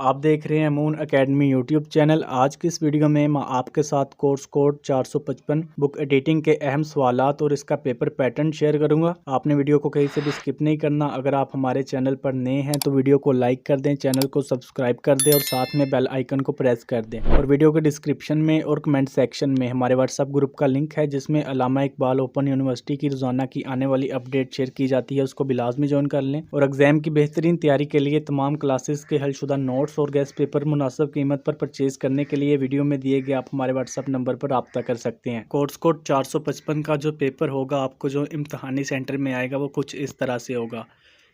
आप देख रहे हैं मून एकेडमी यूट्यूब चैनल। आज की इस वीडियो में मैं आपके साथ कोर्स कोड 455 बुक एडिटिंग के अहम सवालात और इसका पेपर पैटर्न शेयर करूंगा। आपने वीडियो को कहीं से भी स्किप नहीं करना। अगर आप हमारे चैनल पर नए हैं तो वीडियो को लाइक कर दें, चैनल को सब्सक्राइब कर दें और साथ में बेल आइकन को प्रेस कर दें। और वीडियो के डिस्क्रिप्शन में और कमेंट सेक्शन में हमारे व्हाट्सएप ग्रुप का लिंक है, जिसमें अल्लामा इकबाल ओपन यूनिवर्सिटी की रोजाना की आने वाली अपडेट शेयर की जाती है। उसको भी लाजमी ज्वाइन कर लें। और एग्जाम की बेहतरीन तैयारी के लिए तमाम क्लासेस के हलशुदा नोट्स और गेस्ट पेपर मुनासिब कीमत पर परचेज करने के लिए वीडियो में दिए गए आप हमारे व्हाट्सएप नंबर पर राब्ता कर सकते हैं। कोर्स कोड 455 का जो पेपर होगा, आपको जो इम्तहानी सेंटर में आएगा वो कुछ इस तरह से होगा।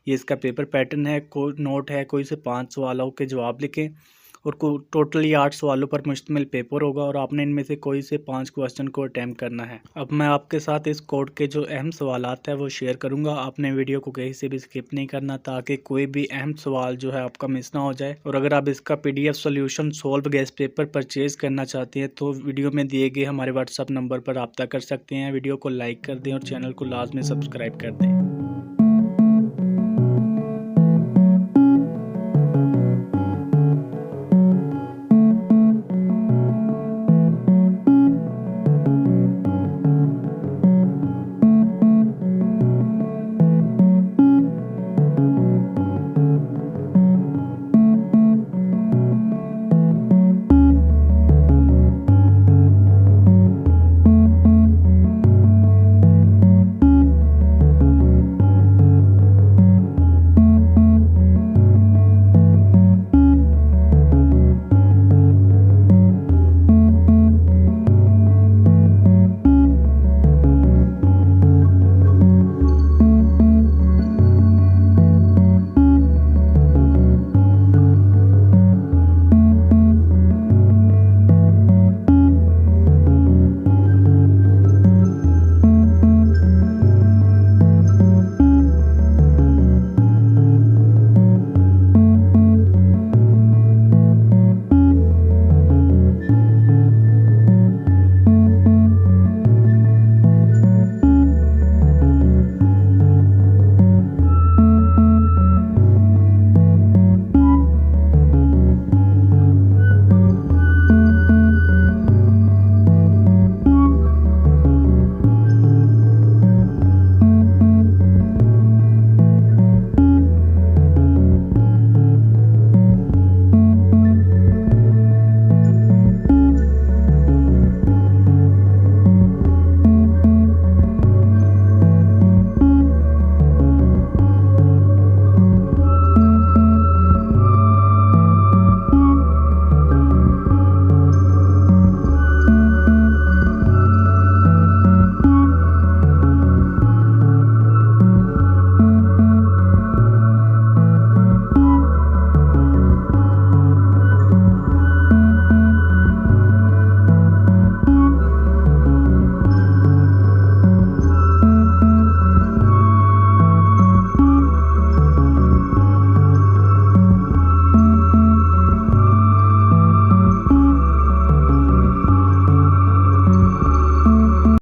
ये इसका पेपर पैटर्न है। कोई नोट है, कोई से 5 सवालों के जवाब लिखें और टोटली 8 सवालों पर मुश्तमिल पेपर होगा और आपने इनमें से कोई से 5 क्वेश्चन को अटैम्प्ट करना है। अब मैं आपके साथ इस कोड के जो अहम सवालात है वो शेयर करूंगा। आपने वीडियो को कहीं से भी स्किप नहीं करना ताकि कोई भी अहम सवाल जो है आपका मिस ना हो जाए। और अगर आप इसका PDF solution solve guest paper purchase करना चाहते हैं तो वीडियो में दिए गए हमारे व्हाट्सएप नंबर पर रब्ता कर सकते हैं। वीडियो को लाइक कर दें और चैनल को लाजमी सब्सक्राइब कर दें।